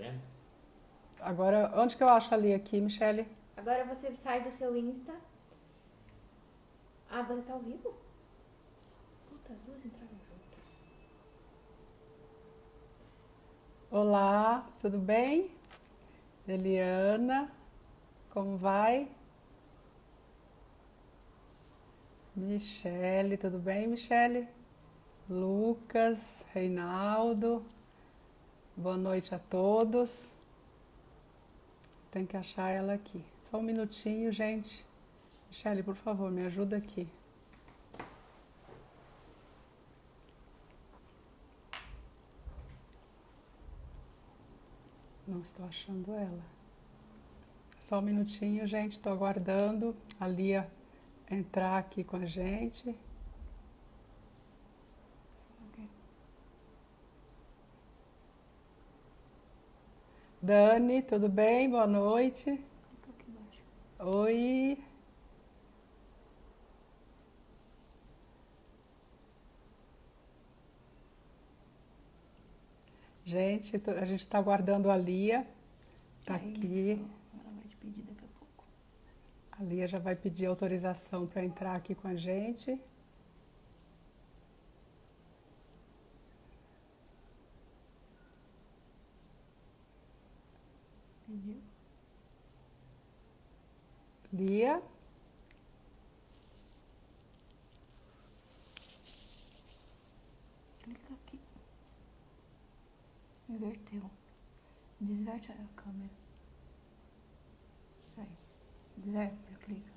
vendo? Agora, onde que eu acho ali aqui, Michele? Agora você sai do seu Insta. Ah, você tá ao vivo? Puta, as duas entraram juntas. Olá, tudo bem? Eliana, como vai? Michele, tudo bem, Michele? Lucas, Reinaldo, boa noite a todos. Tem que achar ela aqui. Só um minutinho, gente. Michele, por favor, me ajuda aqui. Não estou achando ela. Só um minutinho, gente. Estou aguardando a Lia entrar aqui com a gente. Dani, tudo bem? Boa noite. Oi. Gente, a gente está aguardando a Lia. Está aqui. Ela vai te pedir daqui a pouco. A Lia já vai pedir autorização para entrar aqui com a gente. Pediu? Lia. Clica aqui. Inverteu. Desverte a câmera. Aí. Desverte, clica.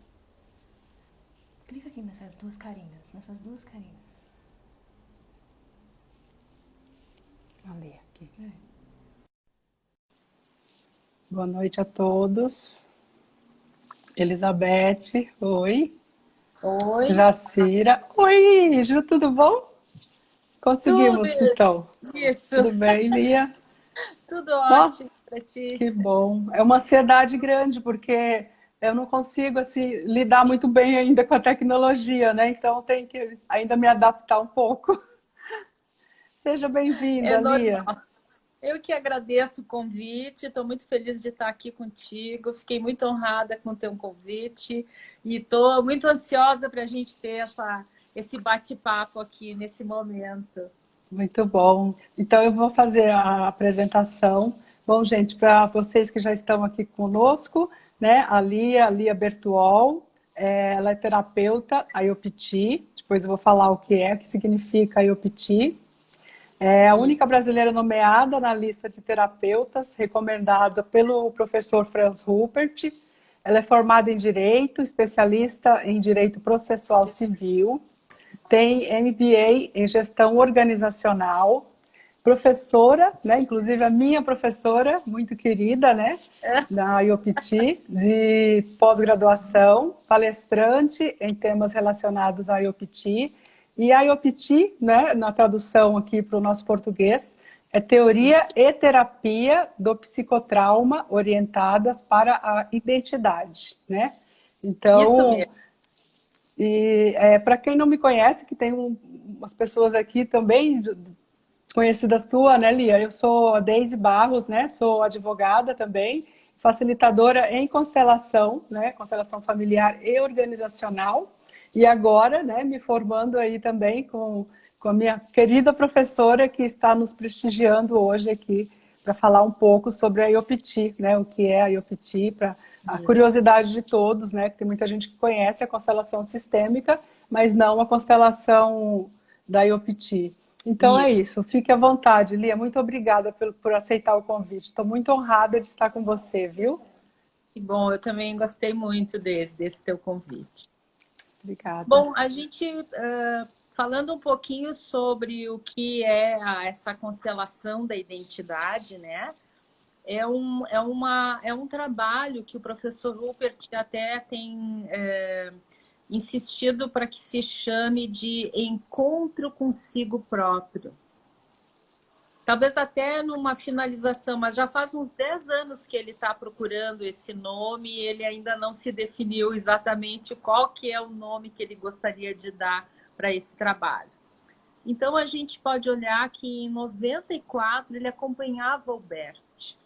Clica aqui nessas duas carinhas. Nessas duas carinhas. A Lia aqui. É. Boa noite a todos. Elizabeth, oi. Oi, Jacira, oi. Ju, tudo bom? tudo Conseguimos, então. isso, Tudo bem, Lia? tudo Nossa, ótimo para ti. que bom. É uma ansiedade grande, porque eu não consigo assim lidar muito bem ainda com a tecnologia, né? Então tem que ainda me adaptar um pouco. Seja É bem-vinda, Lia. normal. Eu que agradeço o convite, estou muito feliz de estar aqui contigo, fiquei muito honrada com o teu convite e estou muito ansiosa para a gente ter esse bate-papo aqui nesse momento. Muito bom. Então eu vou fazer a apresentação. Bom, gente, para vocês que já estão aqui conosco, né? A Lia Bertuol, ela é terapeuta IOPT. Depois eu vou falar o que significa IOPT. É a única Isso. brasileira nomeada na lista de terapeutas recomendada pelo professor Franz Ruppert. Ela é formada em Direito, especialista em Direito Processual Civil, tem MBA em Gestão Organizacional, professora, né, inclusive a minha professora, muito querida, né, da IOPT, de pós-graduação, palestrante em temas relacionados à IOPT. E a IOPT, né, na tradução aqui para o nosso português, é teoria Isso. e terapia do psicotrauma orientadas para a identidade, né? Isso Então, mesmo. para quem não me conhece, que tem umas pessoas aqui também conhecidas tua, né, Lia? Eu sou a Deise Barros, né? Sou advogada também, facilitadora em constelação, né? Constelação familiar e organizacional. E agora, né, me formando aí também com a minha querida professora que está nos prestigiando hoje aqui para falar um pouco sobre a IOPT, né? O que é a IOPT, para a Isso. curiosidade de todos, né? Que tem muita gente que conhece a constelação sistêmica, mas não a constelação da IOPT. Então é Isso. isso, fique à vontade, Lia. Muito obrigada por aceitar o convite. Estou muito honrada de estar com você, viu? Que bom, eu também gostei muito desse teu convite. Obrigada. Bom, a gente, falando um pouquinho sobre o que é essa constelação da identidade, né? É um trabalho que o professor Rupert até tem insistido para que se chame de encontro consigo próprio. Talvez até numa finalização, mas já faz uns 10 anos que ele está procurando esse nome e ele ainda não se definiu exatamente qual que é o nome que ele gostaria de dar para esse trabalho. Então, a gente pode olhar que em 94 ele acompanhava o Bert.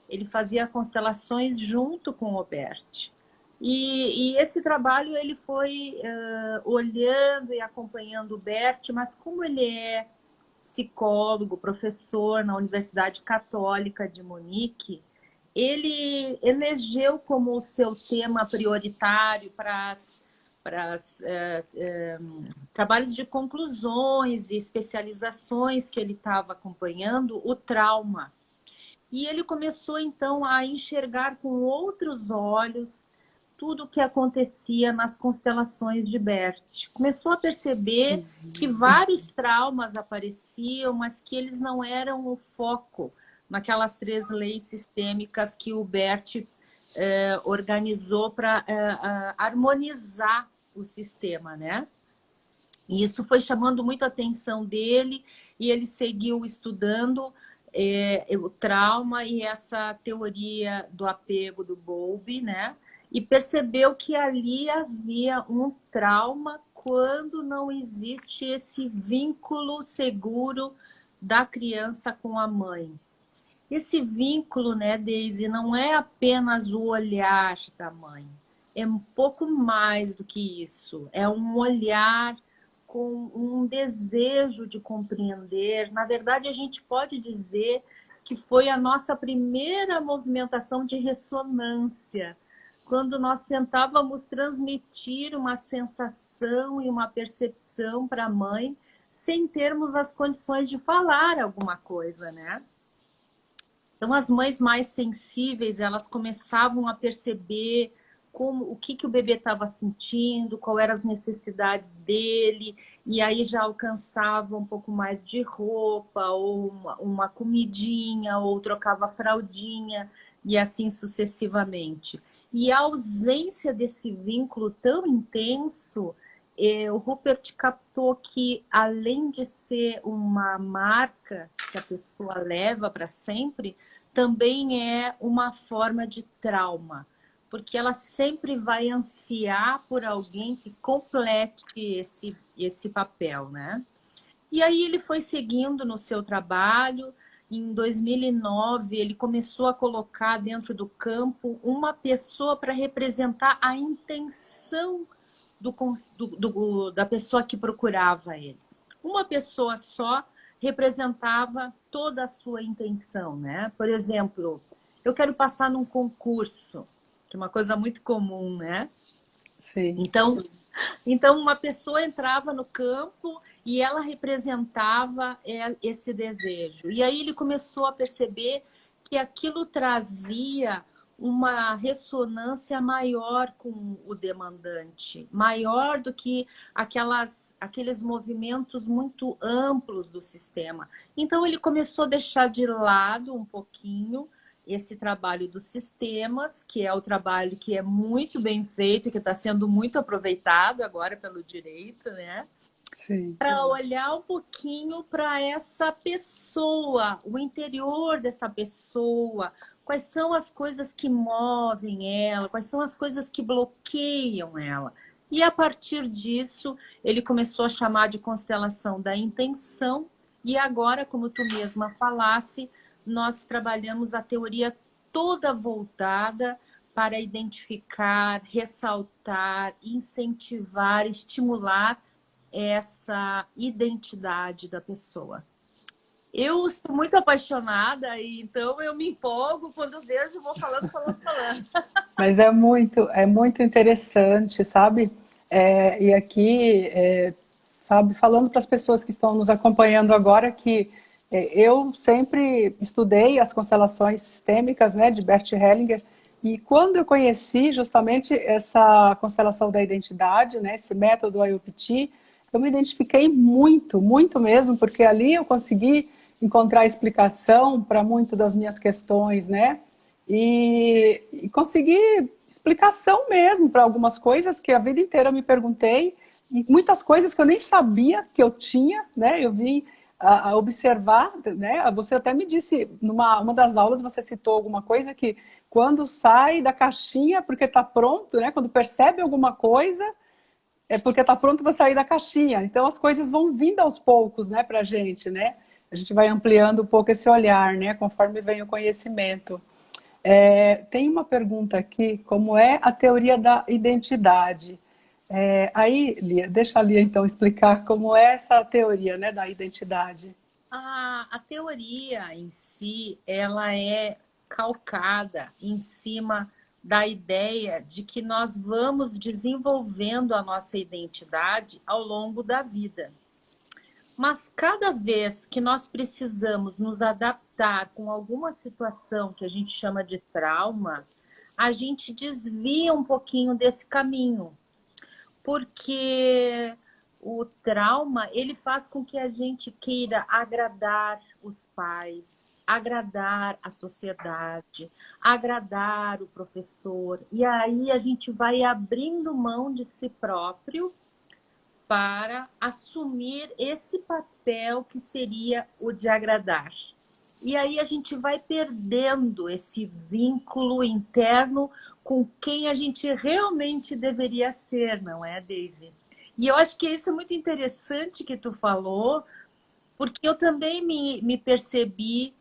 ele fazia constelações junto com o Bert. E esse trabalho ele foi olhando e acompanhando o Bert, mas como ele é psicólogo, professor na Universidade Católica de Munique, ele elegeu como o seu tema prioritário para trabalhos de conclusões e especializações que ele estava acompanhando, o trauma. E ele começou, então, a enxergar com outros olhos tudo o que acontecia nas constelações de Bert. Começou a perceber que vários traumas apareciam, mas que eles não eram o foco naquelas 3 leis sistêmicas que o Bert organizou para harmonizar o sistema, né? E isso foi chamando muito a atenção dele, e ele seguiu estudando o trauma e essa teoria do apego do Bowlby, né? E percebeu que ali havia um trauma quando não existe esse vínculo seguro da criança com a mãe. Esse vínculo, né, Daisy, não é apenas o olhar da mãe, é um pouco mais do que isso. É um olhar com um desejo de compreender. Na verdade, a gente pode dizer que foi a nossa primeira movimentação de ressonância, quando nós tentávamos transmitir uma sensação e uma percepção para a mãe, sem termos as condições de falar alguma coisa, né? Então, as mães mais sensíveis, elas começavam a perceber o que o bebê estava sentindo, quais eram as necessidades dele, e aí já alcançava um pouco mais de roupa, ou uma comidinha, ou trocava a fraldinha, e assim sucessivamente. E a ausência desse vínculo tão intenso, o Rupert captou que, além de ser uma marca que a pessoa leva para sempre, também é uma forma de trauma, porque ela sempre vai ansiar por alguém que complete esse papel, né? E aí ele foi seguindo no seu trabalho. Em 2009, ele começou a colocar dentro do campo uma pessoa para representar a intenção da pessoa que procurava ele. Uma pessoa só representava toda a sua intenção, né? Por exemplo, eu quero passar num concurso, que é uma coisa muito comum, né? Sim. Então uma pessoa entrava no campo e ela representava esse desejo. E aí ele começou a perceber que aquilo trazia uma ressonância maior com o demandante, maior do que aqueles movimentos muito amplos do sistema. Então ele começou a deixar de lado um pouquinho esse trabalho dos sistemas, que é o trabalho que é muito bem feito, que está sendo muito aproveitado agora pelo direito, né? Para olhar um pouquinho para essa pessoa, o interior dessa pessoa, quais são as coisas que movem ela, quais são as coisas que bloqueiam ela. E a partir disso, ele começou a chamar de constelação da intenção, e agora, como tu mesma falasse, nós trabalhamos a teoria toda voltada para identificar, ressaltar, incentivar, estimular essa identidade da pessoa. Eu sou muito apaixonada, e então eu me empolgo quando vejo, vou falando. Mas é muito interessante, sabe? E aqui, sabe, falando para as pessoas que estão nos acompanhando agora, que eu sempre estudei as constelações sistêmicas, né, de Bert Hellinger, e quando eu conheci justamente essa constelação da identidade, né, esse método IOPT, eu me identifiquei muito, muito mesmo, porque ali eu consegui encontrar explicação para muitas das minhas questões, né? E consegui explicação mesmo para algumas coisas que a vida inteira eu me perguntei, e muitas coisas que eu nem sabia que eu tinha, né? Eu vim a observar, né? Você até me disse, uma das aulas você citou alguma coisa que quando sai da caixinha, porque está pronto, né? Quando percebe alguma coisa, é porque está pronto para sair da caixinha. Então as coisas vão vindo aos poucos, né, para a gente, né? A gente vai ampliando um pouco esse olhar, né, conforme vem o conhecimento. Tem uma pergunta aqui, como é a teoria da identidade? Aí, Lia, deixa a Lia então explicar como é essa teoria, né, da identidade. A teoria em si, ela é calcada em cima da ideia de que nós vamos desenvolvendo a nossa identidade ao longo da vida. Mas cada vez que nós precisamos nos adaptar com alguma situação que a gente chama de trauma, a gente desvia um pouquinho desse caminho, porque o trauma, ele faz com que a gente queira agradar os pais, agradar a sociedade, agradar o professor, e aí a gente vai abrindo mão de si próprio para assumir esse papel que seria o de agradar. E aí a gente vai perdendo esse vínculo interno com quem a gente realmente deveria ser, não é, Daisy? E eu acho que isso é muito interessante que tu falou, porque eu também me percebi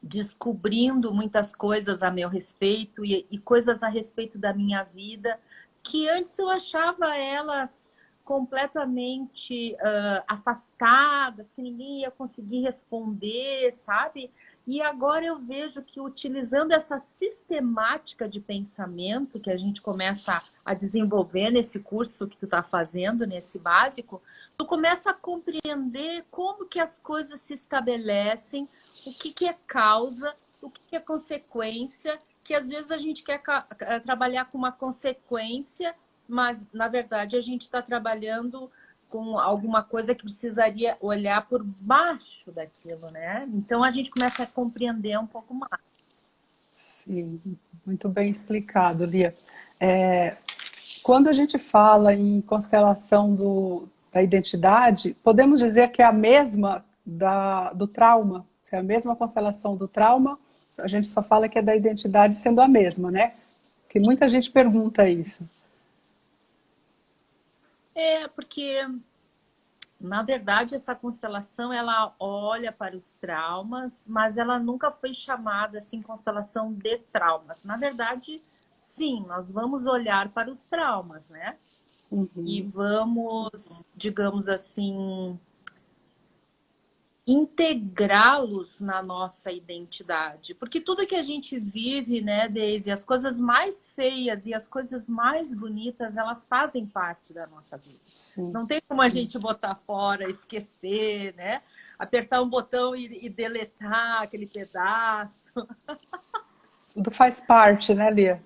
descobrindo muitas coisas a meu respeito e coisas a respeito da minha vida, que antes eu achava elas completamente afastadas, que ninguém ia conseguir responder, sabe? E agora eu vejo que utilizando essa sistemática de pensamento que a gente começa a desenvolver nesse curso que tu está fazendo, nesse básico, tu começa a compreender como que as coisas se estabelecem, o que é causa, o que é consequência, que às vezes a gente quer trabalhar com uma consequência, mas, na verdade, a gente está trabalhando com alguma coisa que precisaria olhar por baixo daquilo, né? Então, a gente começa a compreender um pouco mais. Sim, muito bem explicado, Lia. Quando a gente fala em constelação da identidade, podemos dizer que é a mesma do trauma? Se é a mesma constelação do trauma, a gente só fala que é da identidade sendo a mesma, né? Porque muita gente pergunta isso. Porque, na verdade, essa constelação, ela olha para os traumas, mas ela nunca foi chamada, assim, constelação de traumas. Na verdade, sim, nós vamos olhar para os traumas, né? E vamos, digamos assim, integrá-los na nossa identidade. Porque tudo que a gente vive, né, Daisy, as coisas mais feias e as coisas mais bonitas, elas fazem parte da nossa vida. Sim. Não tem como a gente botar fora, esquecer, né? Apertar um botão e deletar aquele pedaço. Tudo faz parte, né, Lia?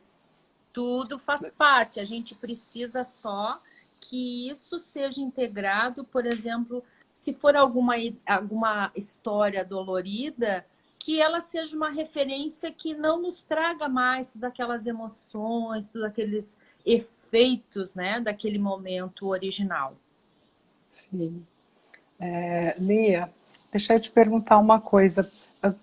Tudo faz parte. A gente precisa só que isso seja integrado, por exemplo, se for alguma história dolorida, que ela seja uma referência que não nos traga mais todas aquelas emoções, todos aqueles efeitos, né, daquele momento original. Sim. Lia, deixa eu te perguntar uma coisa.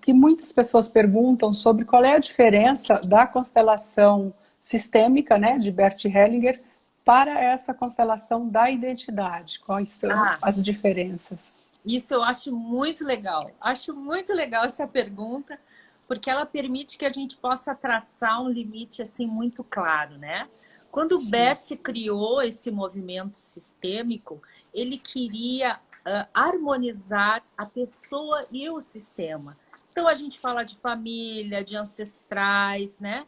Que muitas pessoas perguntam sobre qual é a diferença da constelação sistêmica, né, de Bert Hellinger, para essa constelação da identidade. Quais são as diferenças? Isso eu acho muito legal. Acho muito legal essa pergunta, porque ela permite que a gente possa traçar um limite assim muito claro, né? Quando o Bert criou esse movimento sistêmico, ele queria harmonizar a pessoa e o sistema. Então a gente fala de família, de ancestrais, né?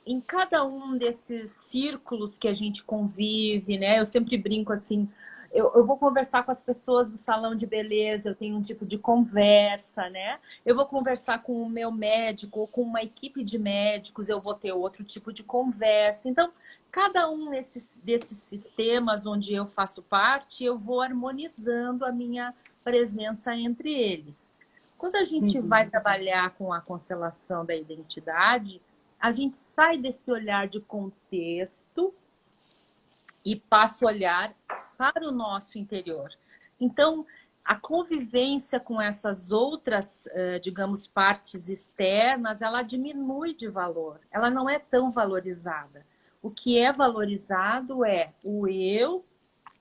Em cada um desses círculos que a gente convive, né? Eu sempre brinco assim, eu vou conversar com as pessoas do salão de beleza, eu tenho um tipo de conversa, né? Eu vou conversar com o meu médico ou com uma equipe de médicos, eu vou ter outro tipo de conversa. Então, cada um desses sistemas onde eu faço parte, eu vou harmonizando a minha presença entre eles. Quando a gente vai trabalhar com a constelação da identidade, a gente sai desse olhar de contexto e passa a olhar para o nosso interior. Então, a convivência com essas outras, digamos, partes externas, ela diminui de valor. Ela não é tão valorizada. O que é valorizado é o eu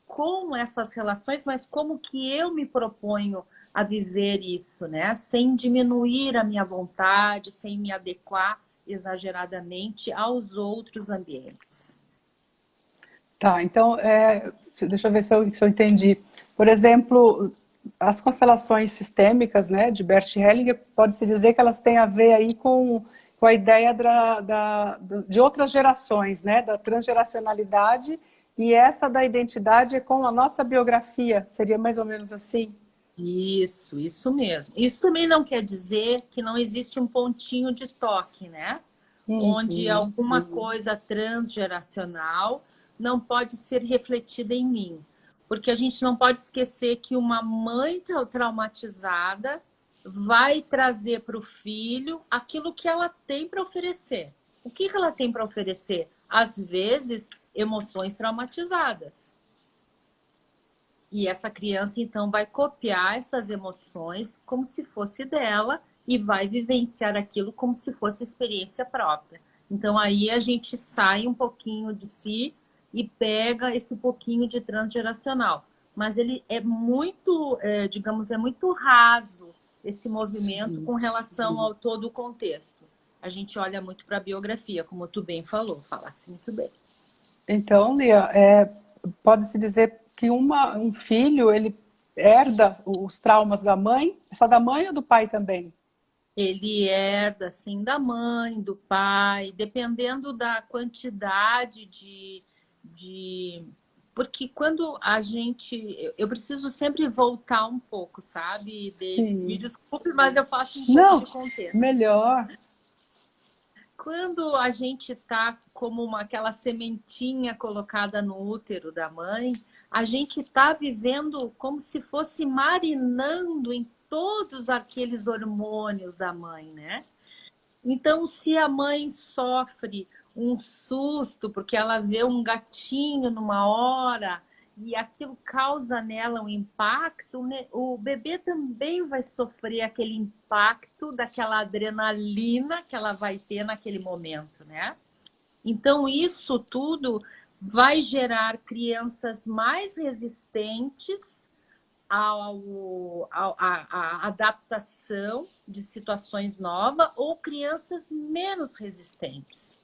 com essas relações, mas como que eu me proponho a viver isso, né? Sem diminuir a minha vontade, sem me adequar exageradamente aos outros ambientes. Tá, então, deixa eu ver se eu entendi. Por exemplo, as constelações sistêmicas, né, de Bert Hellinger, pode-se dizer que elas têm a ver aí com a ideia de outras gerações, né, da transgeracionalidade, e essa da identidade é com a nossa biografia, seria mais ou menos assim? Isso mesmo. Isso também não quer dizer que não existe um pontinho de toque, né? Onde Uhum. alguma coisa transgeracional não pode ser refletida em mim. Porque a gente não pode esquecer que uma mãe traumatizada vai trazer para o filho aquilo que ela tem para oferecer. O que ela tem para oferecer? Às vezes, emoções traumatizadas. E essa criança, então, vai copiar essas emoções como se fosse dela e vai vivenciar aquilo como se fosse experiência própria. Então, aí a gente sai um pouquinho de si e pega esse pouquinho de transgeracional. Mas ele é muito, digamos, é muito raso esse movimento Sim. com relação ao todo o contexto. A gente olha muito para a biografia, como tu bem falou, falasse muito bem. Então, Lia, pode-se dizer que um filho, ele herda os traumas da mãe, só da mãe ou do pai também? Ele herda, assim, da mãe, do pai, dependendo da quantidade de... Porque quando a gente... Eu preciso sempre voltar um pouco, sabe, Daisy? Me Sim. desculpe, mas eu faço um pouco Não, de contexto. melhor. Quando a gente tá como aquela sementinha colocada no útero da mãe, a gente está vivendo como se fosse marinando em todos aqueles hormônios da mãe, né? Então, se a mãe sofre um susto porque ela vê um gatinho numa hora e aquilo causa nela um impacto, né? O bebê também vai sofrer aquele impacto daquela adrenalina que ela vai ter naquele momento, né? Então, isso tudo vai gerar crianças mais resistentes à adaptação de situações novas ou crianças menos resistentes.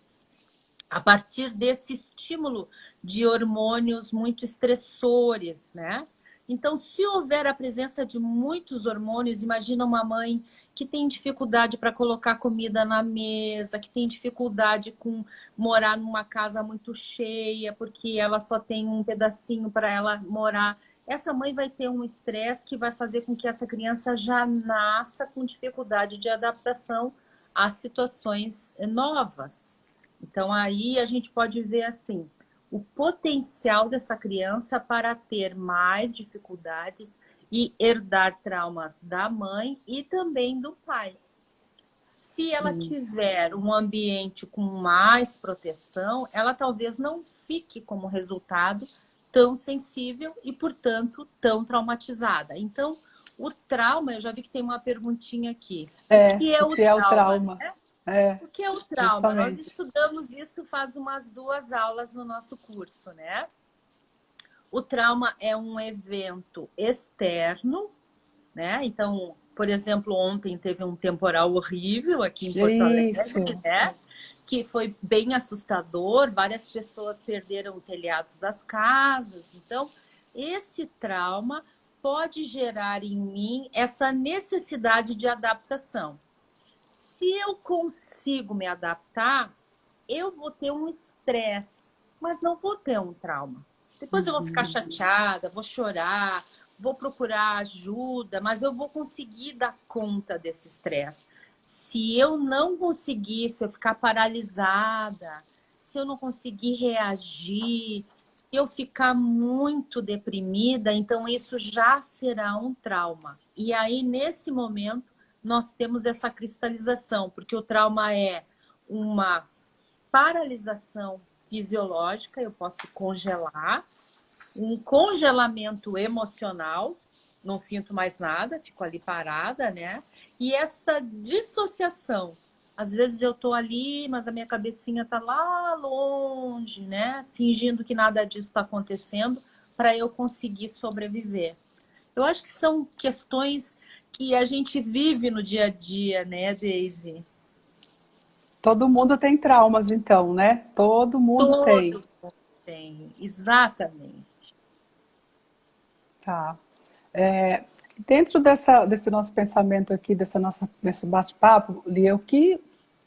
A partir desse estímulo de hormônios muito estressores, né? Então, se houver a presença de muitos hormônios, imagina uma mãe que tem dificuldade para colocar comida na mesa, que tem dificuldade com morar numa casa muito cheia, porque ela só tem um pedacinho para ela morar. Essa mãe vai ter um estresse que vai fazer com que essa criança já nasça com dificuldade de adaptação às situações novas. Então, aí a gente pode ver assim, o potencial dessa criança para ter mais dificuldades e herdar traumas da mãe e também do pai. Se ela Sim. tiver um ambiente com mais proteção, ela talvez não fique como resultado tão sensível e, portanto, tão traumatizada. Então, o trauma, eu já vi que tem uma perguntinha aqui. O que é O o que é o trauma, trauma? né? É, O que é o trauma? Nós justamente. estudamos isso faz umas 2 aulas no nosso curso, né? O trauma é um evento externo, né? Então, por exemplo, ontem teve um temporal horrível aqui em Porto Isso. Alegre, né? Que foi bem assustador, várias pessoas perderam telhados das casas. Então, esse trauma pode gerar em mim essa necessidade de adaptação. Se eu consigo me adaptar, eu vou ter um estresse, mas não vou ter um trauma. Depois eu vou ficar chateada, vou chorar, vou procurar ajuda, mas eu vou conseguir dar conta desse estresse. Se eu não conseguir, se eu ficar paralisada, se eu não conseguir reagir, se eu ficar muito deprimida, então isso já será um trauma. E aí, nesse momento, nós temos essa cristalização, porque o trauma é uma paralisação fisiológica, eu posso congelar, um congelamento emocional, não sinto mais nada, fico ali parada, né? E essa dissociação. Às vezes eu tô ali, mas a minha cabecinha tá lá longe, né? Fingindo que nada disso está acontecendo para eu conseguir sobreviver. Eu acho que são questões que a gente vive no dia a dia, né, Daisy? Todo mundo tem traumas, então, né? Todo mundo tem. Todo mundo tem, exatamente. Tá. É, dentro desse nosso pensamento aqui, desse bate-papo, Lia, o que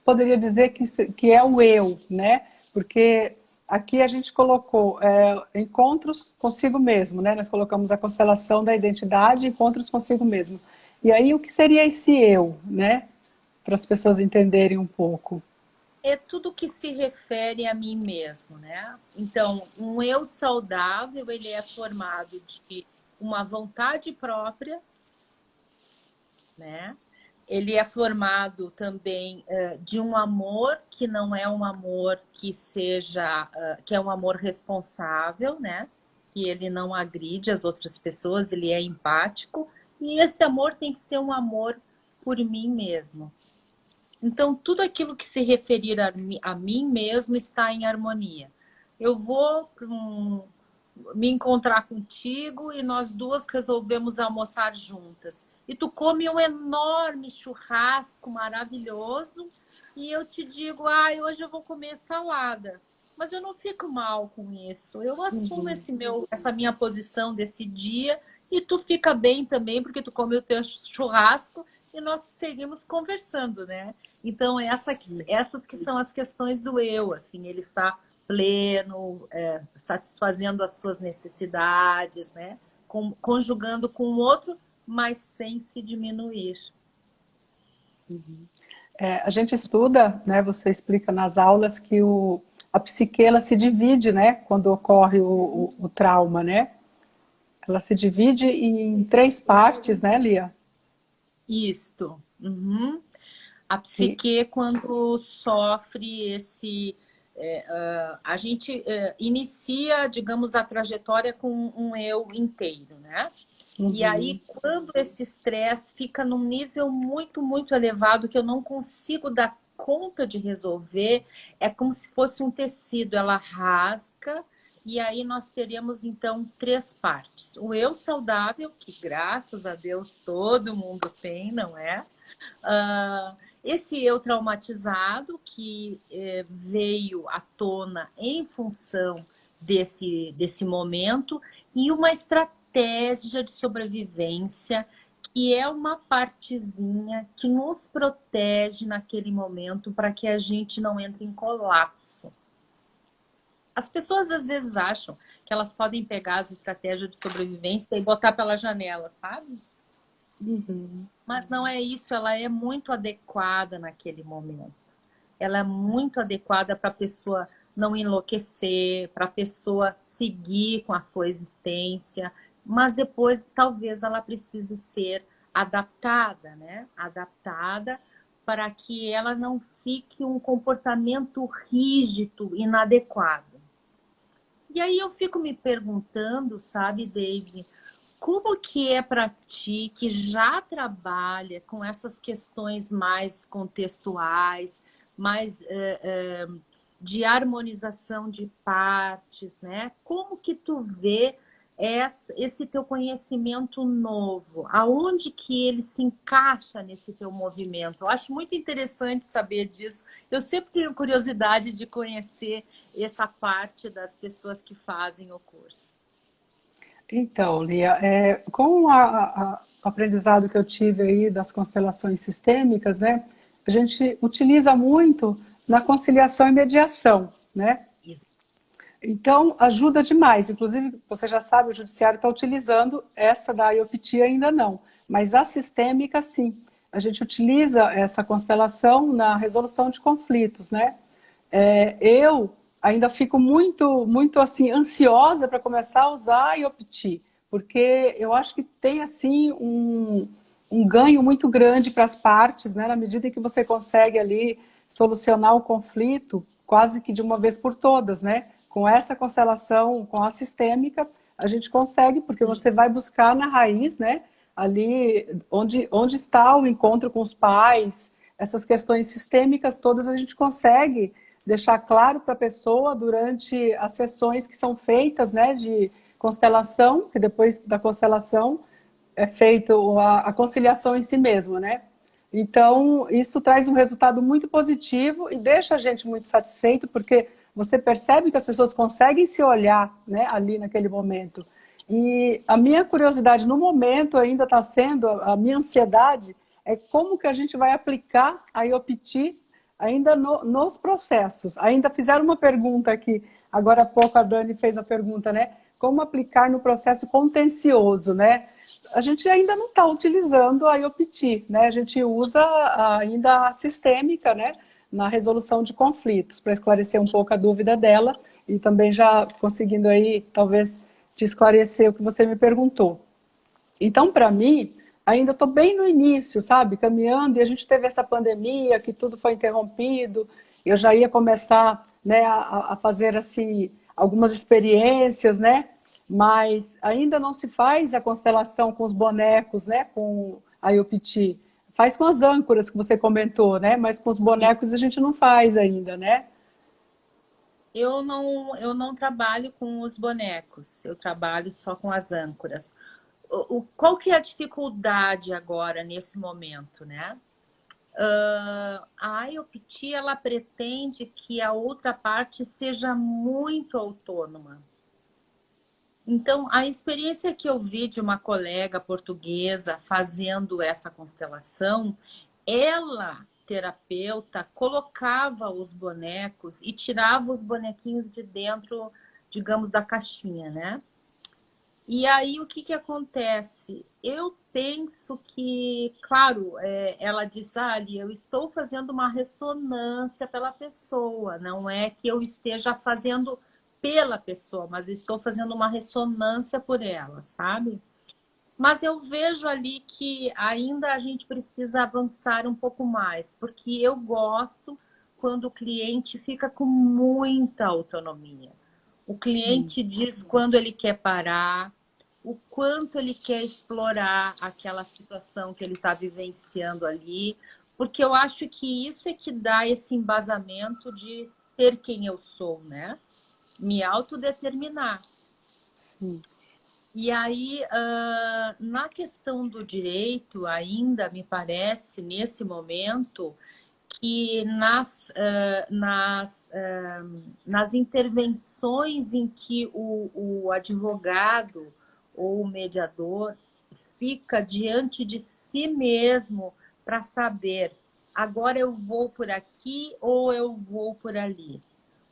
poderia dizer que é o eu, né? Porque aqui a gente colocou encontros consigo mesmo, né? Nós colocamos a constelação da identidade, encontros consigo mesmo. E aí, o que seria esse eu, né? Para as pessoas entenderem um pouco. É tudo que se refere a mim mesmo, né? Então, um eu saudável, ele é formado de uma vontade própria, né? Ele é formado também de um amor que não é um amor que seja, que é um amor responsável, né? Que ele não agride as outras pessoas, ele é empático, e esse amor tem que ser um amor por mim mesmo. Então, tudo aquilo que se referir a mim mesmo está em harmonia. Eu vou me encontrar contigo e nós duas resolvemos almoçar juntas. E tu come um enorme churrasco maravilhoso e eu te digo, hoje eu vou comer salada. Mas eu não fico mal com isso. Eu assumo essa minha posição desse dia e tu fica bem também, porque tu come o teu churrasco e nós seguimos conversando, né? Então, essas que são as questões do eu, assim, ele está pleno, satisfazendo as suas necessidades, né? Conjugando com o outro, mas sem se diminuir. A gente estuda, né? Você explica nas aulas que a psique ela se divide, né? Quando ocorre o trauma, né? Ela se divide em 3 partes, né, Lia? Isto. A psique, quando sofre esse... a gente inicia, digamos, a trajetória com um eu inteiro, né? E aí, quando esse estresse fica num nível muito, muito elevado, que eu não consigo dar conta de resolver, é como se fosse um tecido, ela rasga, e aí nós teríamos, então, 3 partes. O eu saudável, que graças a Deus todo mundo tem, não é? Esse eu traumatizado, que veio à tona em função desse momento, e uma estratégia de sobrevivência, que é uma partezinha que nos protege naquele momento para que a gente não entre em colapso. As pessoas às vezes acham que elas podem pegar as estratégias de sobrevivência e botar pela janela, sabe? Mas não é isso, ela é muito adequada naquele momento. Ela é muito adequada para a pessoa não enlouquecer, para a pessoa seguir com a sua existência, mas depois talvez ela precise ser adaptada, né? Adaptada para que ela não fique um comportamento rígido, inadequado. E aí eu fico me perguntando, sabe, Daisy, como que é para ti, que já trabalha com essas questões mais contextuais, mais de harmonização de partes, né? Como que tu vê esse teu conhecimento novo? Aonde que ele se encaixa nesse teu movimento? Eu acho muito interessante saber disso. Eu sempre tenho curiosidade de conhecer essa parte das pessoas que fazem o curso. Então, Lia, com o aprendizado que eu tive aí das constelações sistêmicas, né, a gente utiliza muito na conciliação e mediação, né? Isso. Então, ajuda demais. Inclusive, você já sabe, o judiciário está utilizando essa da iopitia ainda não, mas a sistêmica, sim. A gente utiliza essa constelação na resolução de conflitos, né? Eu ainda fico muito, muito assim, ansiosa para começar a usar a IOPT, porque eu acho que tem assim um ganho muito grande para as partes, né? Na medida em que você consegue ali solucionar o conflito quase que de uma vez por todas, né? Com essa constelação, com a sistêmica, a gente consegue, porque você vai buscar na raiz, né? Ali onde está o encontro com os pais, essas questões sistêmicas todas a gente consegue deixar claro para a pessoa durante as sessões que são feitas, né, de constelação, que depois da constelação é feita a conciliação em si mesma, né? Então, isso traz um resultado muito positivo e deixa a gente muito satisfeito, porque você percebe que as pessoas conseguem se olhar, né, ali naquele momento. E a minha curiosidade no momento ainda está sendo, a minha ansiedade, é como que a gente vai aplicar a IOPT ainda nos processos. Ainda fizeram uma pergunta aqui, agora há pouco a Dani fez a pergunta, né? Como aplicar no processo contencioso, né? A gente ainda não está utilizando a IOPT, né? A gente usa ainda a sistêmica, né? Na resolução de conflitos, para esclarecer um pouco a dúvida dela e também já conseguindo aí, talvez, te esclarecer o que você me perguntou. Então, para mim, ainda estou bem no início, sabe? Caminhando, e a gente teve essa pandemia, que tudo foi interrompido, eu já ia começar, né, a fazer assim, algumas experiências, né? Mas ainda não se faz a constelação com os bonecos, né? Com a IOPT. Faz com as âncoras que você comentou, né? Mas com os bonecos a gente não faz ainda, né? Eu não trabalho com os bonecos, eu trabalho só com as âncoras. Qual que é a dificuldade agora, nesse momento, né? A IOPT, ela pretende que a outra parte seja muito autônoma. Então, a experiência que eu vi de uma colega portuguesa fazendo essa constelação, ela, terapeuta, colocava os bonecos e tirava os bonequinhos de dentro, digamos, da caixinha, né? E aí, o que que acontece? Eu penso que, claro, ela diz, Ali, eu estou fazendo uma ressonância pela pessoa, não é que eu esteja fazendo pela pessoa, mas eu estou fazendo uma ressonância por ela, sabe? Mas eu vejo ali que ainda a gente precisa avançar um pouco mais, porque eu gosto quando o cliente fica com muita autonomia. O Sim. cliente diz quando ele quer parar, o quanto ele quer explorar aquela situação que ele está vivenciando ali, porque eu acho que isso é que dá esse embasamento de ser quem eu sou, né? Me autodeterminar. Sim. E aí, na questão do direito, ainda me parece, nesse momento, que nas intervenções em que o advogado ou o mediador fica diante de si mesmo para saber, agora eu vou por aqui ou eu vou por ali.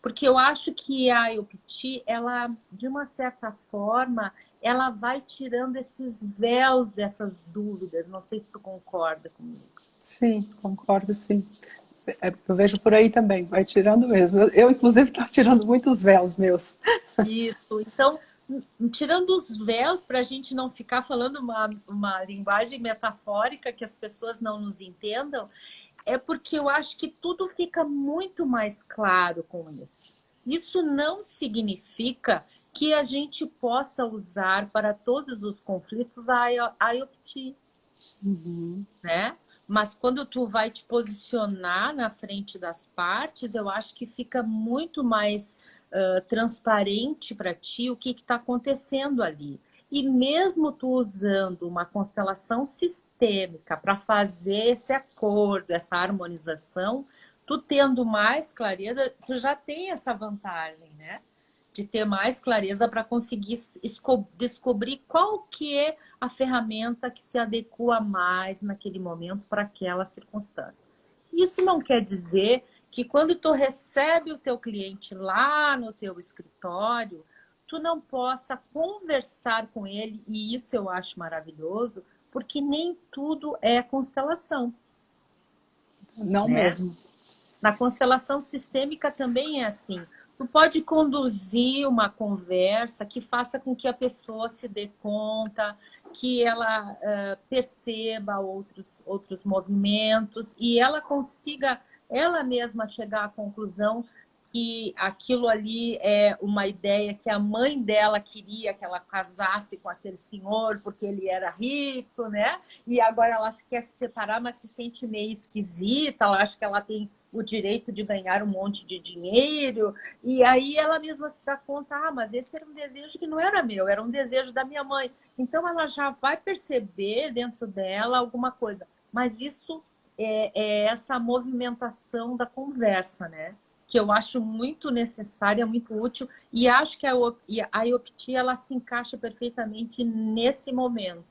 Porque eu acho que a IOPT, ela, de uma certa forma, ela vai tirando esses véus dessas dúvidas. Não sei se tu concorda comigo. Sim, concordo, sim. Eu vejo por aí também, vai tirando mesmo. Eu inclusive, estou tirando muitos véus meus. Isso. Então, tirando os véus para a gente não ficar falando uma linguagem metafórica que as pessoas não nos entendam, é porque eu acho que tudo fica muito mais claro com isso. Isso não significa que a gente possa usar para todos os conflitos a IoT, né? Mas quando tu vai te posicionar na frente das partes, eu acho que fica muito mais transparente para ti o que está acontecendo ali. E mesmo tu usando uma constelação sistêmica para fazer esse acordo, essa harmonização, tu tendo mais clareza, tu já tem essa vantagem, né? De ter mais clareza para conseguir descobrir qual que é a ferramenta que se adequa mais naquele momento para aquela circunstância. Isso não quer dizer que quando tu recebe o teu cliente lá no teu escritório, tu não possa conversar com ele, e isso eu acho maravilhoso, porque nem tudo é constelação, Não né? mesmo. Na constelação sistêmica também é assim. Tu pode conduzir uma conversa que faça com que a pessoa se dê conta, que ela perceba outros movimentos e ela consiga ela mesma chegar à conclusão que aquilo ali é uma ideia que a mãe dela queria que ela casasse com aquele senhor porque ele era rico, né? E agora ela quer se separar, mas se sente meio esquisita, ela acha que ela tem o direito de ganhar um monte de dinheiro, e aí ela mesma se dá conta, mas esse era um desejo que não era meu, era um desejo da minha mãe. Então ela já vai perceber dentro dela alguma coisa. Mas isso é essa movimentação da conversa, né? Que eu acho muito necessária, muito útil, e acho que a IOPT ela se encaixa perfeitamente nesse momento,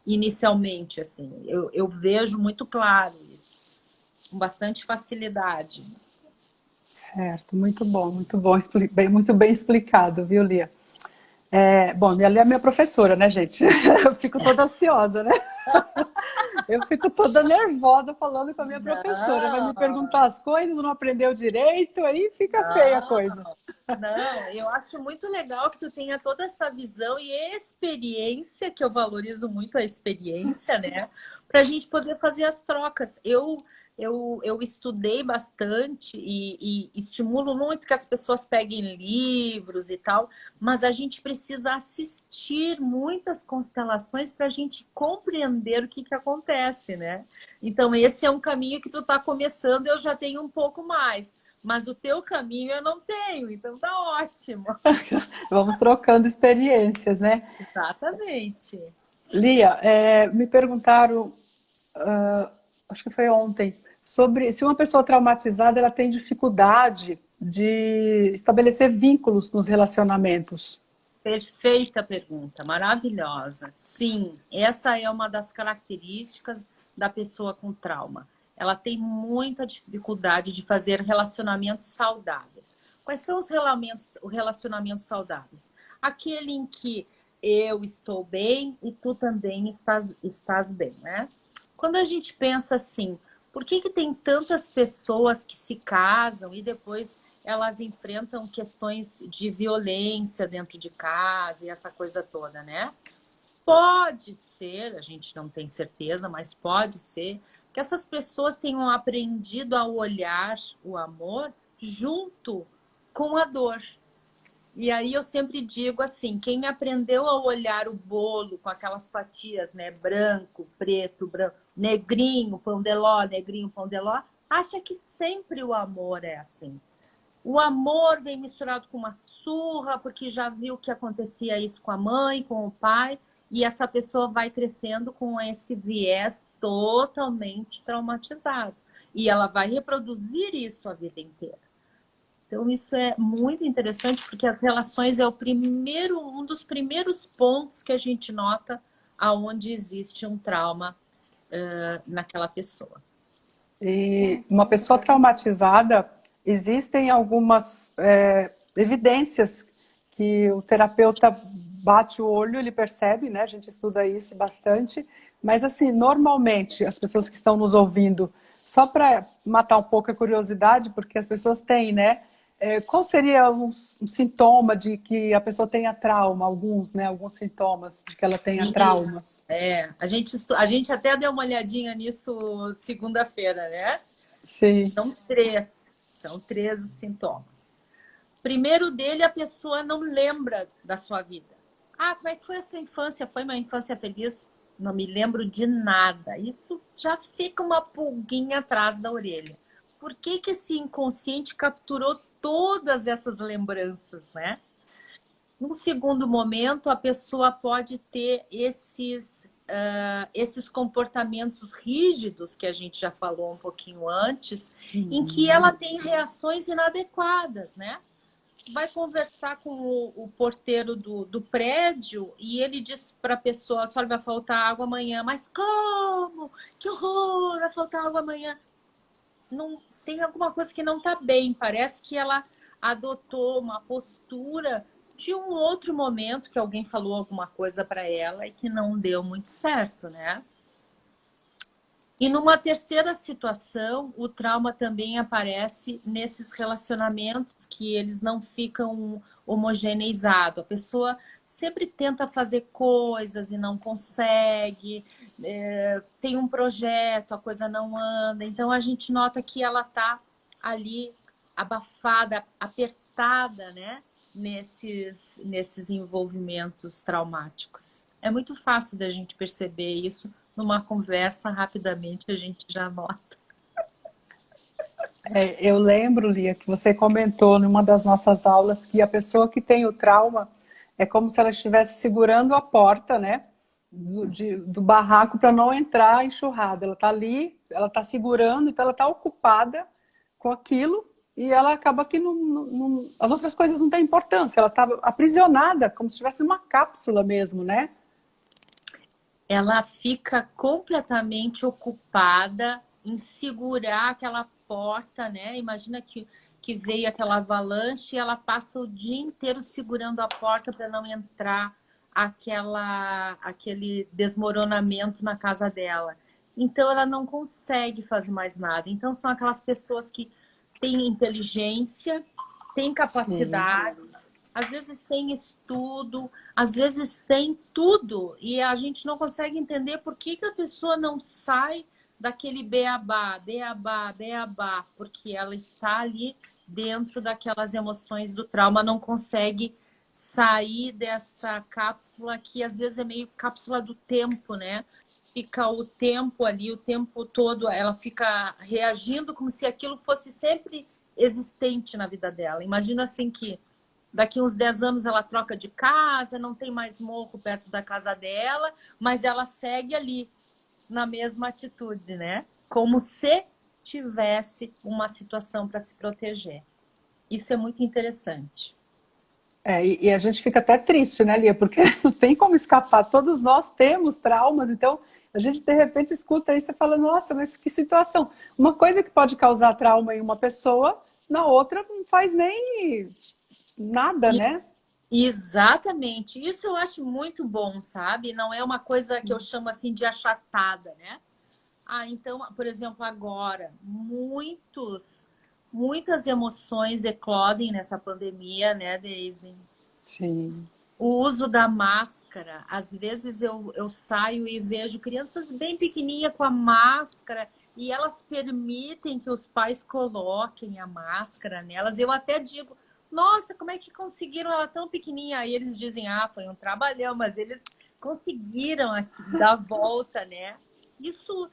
inicialmente, assim. Eu vejo muito claro isso, com bastante facilidade. Certo, muito bom, muito bem explicado, viu, Lia? Bom, minha Lia é minha professora, né, gente? Eu fico toda ansiosa, né? Eu fico toda nervosa falando com a minha professora. Vai me perguntar as coisas, não aprendeu direito, aí fica feia a coisa. Não, eu acho muito legal que tu tenha toda essa visão e experiência, que eu valorizo muito a experiência, né? Para a gente poder fazer as trocas. Eu estudei bastante e estimulo muito que as pessoas peguem livros e tal, mas a gente precisa assistir muitas constelações para a gente compreender o que acontece, né? Então, esse é um caminho que tu está começando, eu já tenho um pouco mais. Mas o teu caminho eu não tenho, então tá ótimo. Vamos trocando experiências, né? Exatamente. Lia, me perguntaram, acho que foi ontem, sobre se uma pessoa traumatizada ela tem dificuldade de estabelecer vínculos nos relacionamentos. Perfeita pergunta, maravilhosa. Sim, essa é uma das características da pessoa com trauma. Ela tem muita dificuldade de fazer relacionamentos saudáveis. Quais são os relacionamentos saudáveis? Aquele em que eu estou bem e tu também estás bem, né? Quando a gente pensa assim, por que tem tantas pessoas que se casam e depois elas enfrentam questões de violência dentro de casa e essa coisa toda, né? Pode ser, a gente não tem certeza, mas pode ser que essas pessoas tenham aprendido a olhar o amor junto com a dor. E aí eu sempre digo assim, quem aprendeu a olhar o bolo com aquelas fatias, né, branco, preto, negrinho, pão de ló, acha que sempre o amor é assim. O amor vem misturado com uma surra, porque já viu que acontecia isso com a mãe, com o pai, e essa pessoa vai crescendo com esse viés totalmente traumatizado. E ela vai reproduzir isso a vida inteira. Então, isso é muito interessante, porque as relações é um dos primeiros pontos que a gente nota aonde existe um trauma naquela pessoa. E uma pessoa traumatizada, existem algumas evidências que o terapeuta bate o olho, ele percebe, né? A gente estuda isso bastante, mas assim, normalmente, as pessoas que estão nos ouvindo, só para matar um pouco a curiosidade, porque as pessoas têm, né? Qual seria um sintoma de que a pessoa tenha trauma? Alguns, né? Alguns sintomas de que ela tenha traumas. A gente até deu uma olhadinha nisso segunda-feira, né? Sim. São três os sintomas. Primeiro dele, a pessoa não lembra da sua vida. Ah, como é que foi essa infância? Foi uma infância feliz? Não me lembro de nada. Isso já fica uma pulguinha atrás da orelha. Por que esse inconsciente capturou todas essas lembranças, né? Num segundo momento, a pessoa pode ter esses comportamentos rígidos, que a gente já falou um pouquinho antes, em que ela tem reações inadequadas, né? Vai conversar com o porteiro do prédio e ele diz para a pessoa, só vai faltar água amanhã. Mas como? Que horror, vai faltar água amanhã. Não, tem alguma coisa que não está bem. Parece que ela adotou uma postura de um outro momento que alguém falou alguma coisa para ela e que não deu muito certo, né? E numa terceira situação, o trauma também aparece nesses relacionamentos que eles não ficam homogeneizados. A pessoa sempre tenta fazer coisas e não consegue, tem um projeto, a coisa não anda. Então, a gente nota que ela está ali abafada, apertada, né? Nesses envolvimentos traumáticos. É muito fácil da gente perceber isso. Numa conversa, rapidamente, a gente já nota. Eu lembro, Lia, que você comentou numa das nossas aulas que a pessoa que tem o trauma é como se ela estivesse segurando a porta, né, do barraco para não entrar enxurrada. Ela está ali ela tá segurando, então ela tá ocupada com aquilo e ela acaba que as outras coisas não têm importância. Ela tá aprisionada, como se estivesse numa cápsula mesmo, né? Ela fica completamente ocupada em segurar aquela porta, né? Imagina que veio aquela avalanche e ela passa o dia inteiro segurando a porta para não entrar aquele desmoronamento na casa dela. Então ela não consegue fazer mais nada. Então são aquelas pessoas que têm inteligência, têm capacidades, às vezes tem estudo, às vezes tem tudo, e a gente não consegue entender por que a pessoa não sai daquele beabá, beabá, beabá, porque ela está ali dentro daquelas emoções do trauma, não consegue sair dessa cápsula que às vezes é meio cápsula do tempo, né? Fica o tempo ali, o tempo todo, ela fica reagindo como se aquilo fosse sempre existente na vida dela. Imagina assim que daqui uns 10 anos ela troca de casa, não tem mais morro perto da casa dela, mas ela segue ali na mesma atitude, né? Como se tivesse uma situação para se proteger. Isso é muito interessante. E a gente fica até triste, né, Lia? Porque não tem como escapar. Todos nós temos traumas, então a gente de repente escuta isso e fala, nossa, mas que situação. Uma coisa que pode causar trauma em uma pessoa, na outra não faz nem nada, né? Exatamente. Isso eu acho muito bom, sabe? Não é uma coisa que eu chamo assim de achatada, né? Então, por exemplo, agora, muitas emoções eclodem nessa pandemia, né, Daisy? Sim. O uso da máscara. Às vezes eu saio e vejo crianças bem pequenininhas com a máscara e elas permitem que os pais coloquem a máscara nelas. Eu até digo, nossa, como é que conseguiram ela tão pequenininha? Aí eles dizem, foi um trabalhão, mas eles conseguiram aqui, dar a volta, né? Isso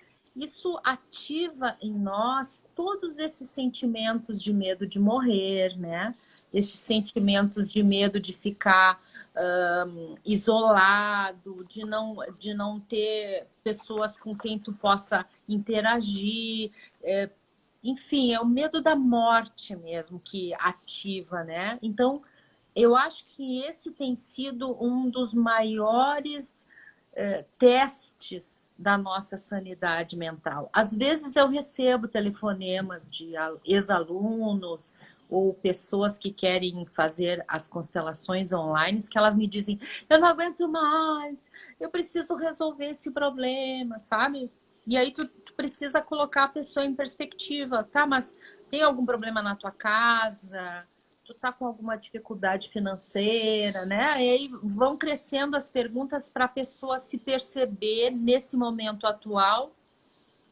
ativa em nós todos esses sentimentos de medo de morrer, né? Esses sentimentos de medo de ficar isolado, de não ter pessoas com quem tu possa interagir. Enfim, é o medo da morte mesmo que ativa, né? Então, eu acho que esse tem sido um dos maiores testes da nossa sanidade mental. Às vezes eu recebo telefonemas de ex-alunos ou pessoas que querem fazer as constelações online, que elas me dizem, eu não aguento mais, eu preciso resolver esse problema, sabe? E aí tu precisa colocar a pessoa em perspectiva, tá? Mas tem algum problema na tua casa? Tu tá com alguma dificuldade financeira, né? E aí vão crescendo as perguntas para a pessoa se perceber nesse momento atual.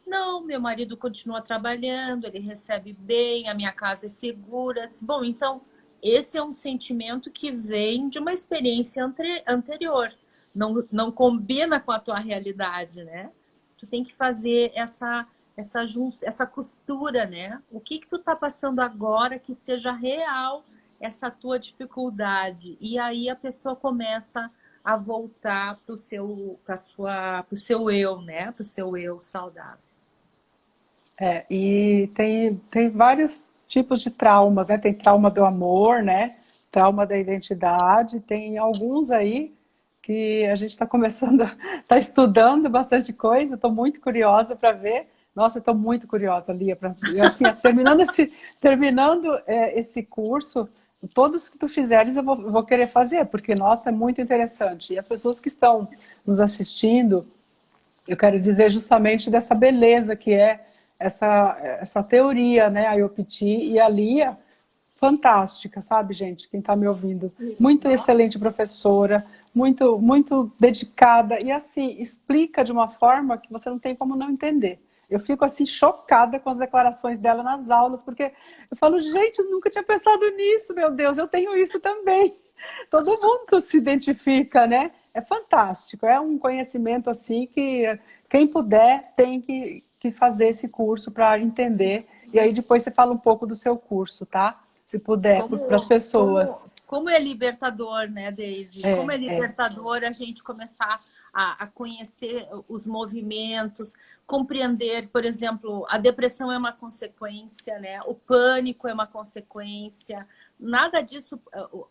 Não, meu marido continua trabalhando, ele recebe bem, a minha casa é segura. Bom, então esse é um sentimento que vem de uma experiência anterior. Não combina com a tua realidade, né? Tu tem que fazer essa costura, né? O que tu tá passando agora que seja real essa tua dificuldade? E aí a pessoa começa a voltar pro seu eu, né? Pro seu eu saudável. E tem vários tipos de traumas, né? Tem trauma do amor, né? Trauma da identidade, tem alguns aí que a gente está começando, está estudando bastante coisa, estou muito curiosa para ver. Nossa, estou muito curiosa, Lia, assim, terminando esse curso, todos que tu fizeres eu vou querer fazer, porque, nossa, é muito interessante. E as pessoas que estão nos assistindo, eu quero dizer justamente dessa beleza que é essa teoria, né, a IOPT e a Lia, fantástica, sabe, gente? Quem está me ouvindo. Muito excelente professora, muito dedicada e, assim, explica de uma forma que você não tem como não entender. Eu fico, assim, chocada com as declarações dela nas aulas, porque eu falo, gente, eu nunca tinha pensado nisso, meu Deus, eu tenho isso também. Todo mundo se identifica, né? É fantástico, é um conhecimento, assim, que quem puder tem que fazer esse curso para entender. E aí depois você fala um pouco do seu curso, tá? Se puder, para as pessoas. Como é libertador, né, Daisy? Como é libertador a gente começar a conhecer os movimentos, compreender, por exemplo, a depressão é uma consequência, né? O pânico é uma consequência, nada disso,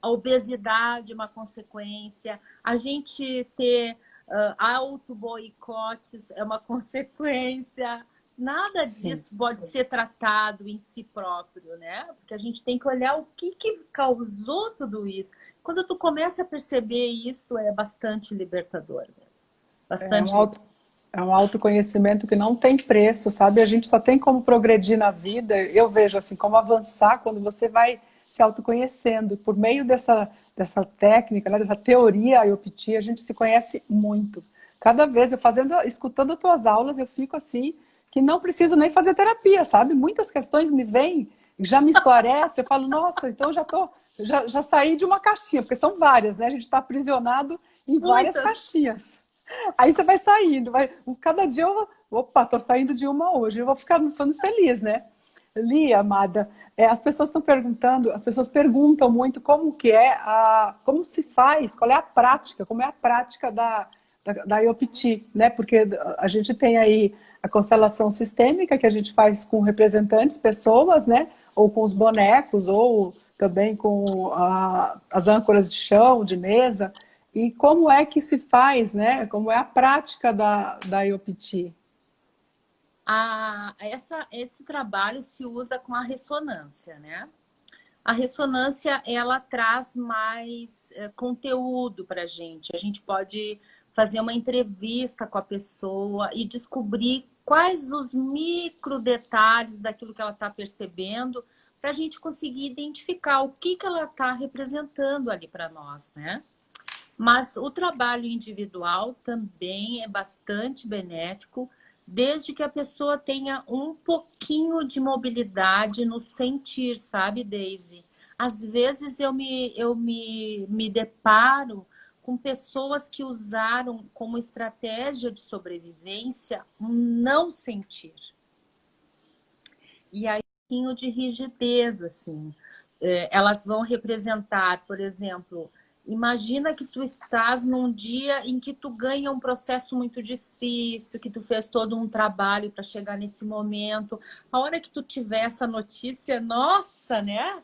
a obesidade é uma consequência, a gente ter auto-boicotes é uma consequência. Nada Sim. disso pode ser tratado em si próprio, né? Porque a gente tem que olhar o que causou tudo isso. Quando tu começa a perceber isso, é bastante libertador mesmo. É Bastante um auto, é um autoconhecimento que não tem preço, sabe? A gente só tem como progredir na vida. Eu vejo assim, como avançar quando você vai se autoconhecendo. Por meio dessa técnica, né, dessa teoria IOPT, a gente se conhece muito. Cada vez eu escutando as tuas aulas, eu fico assim, que não preciso nem fazer terapia, sabe? Muitas questões me vêm, já me esclarece, eu falo, nossa, então já saí de uma caixinha, porque são várias, né? A gente está aprisionado em várias muitas. caixinhas. Aí você vai saindo, cada dia opa, tô saindo de uma hoje, eu vou ficando feliz, né? Lia, amada, as pessoas estão perguntando, as pessoas perguntam muito como que como se faz, qual é a prática, como é a prática da IOPT, né? Porque a gente tem aí a constelação sistêmica que a gente faz com representantes, pessoas, né? Ou com os bonecos, ou também com as âncoras de chão, de mesa. E como é que se faz, né? Como é a prática da IOPT? Esse trabalho se usa com a ressonância, né? A ressonância, ela traz mais conteúdo para a gente. A gente pode fazer uma entrevista com a pessoa e descobrir quais os micro detalhes daquilo que ela está percebendo para a gente conseguir identificar o que ela está representando ali para nós, né? Mas o trabalho individual também é bastante benéfico, desde que a pessoa tenha um pouquinho de mobilidade no sentir, sabe, Daisy? Às vezes me deparo com pessoas que usaram como estratégia de sobrevivência um não sentir. E aí, um pouquinho de rigidez, assim. Elas vão representar, por exemplo, imagina que tu estás num dia em que tu ganha um processo muito difícil, que tu fez todo um trabalho para chegar nesse momento. A hora que tu tiver essa notícia, nossa, né?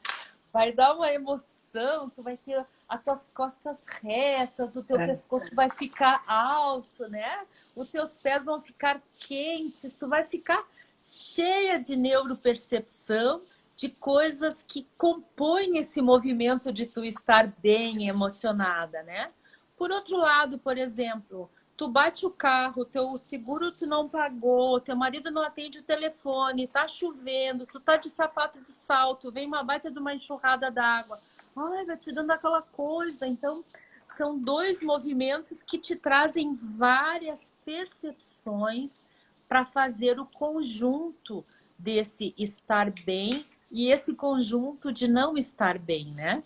Vai dar uma emoção, tu vai ter as tuas costas retas, o teu pescoço vai ficar alto, né? Os teus pés vão ficar quentes, tu vai ficar cheia de neuropercepção, de coisas que compõem esse movimento de tu estar bem emocionada, né? Por outro lado, por exemplo, tu bate o carro, teu seguro tu não pagou, teu marido não atende o telefone, tá chovendo, tu tá de sapato de salto, vem uma baita de uma enxurrada d'água. Ai, vai te dando aquela coisa. Então, são dois movimentos que te trazem várias percepções para fazer o conjunto desse estar bem e esse conjunto de não estar bem, né?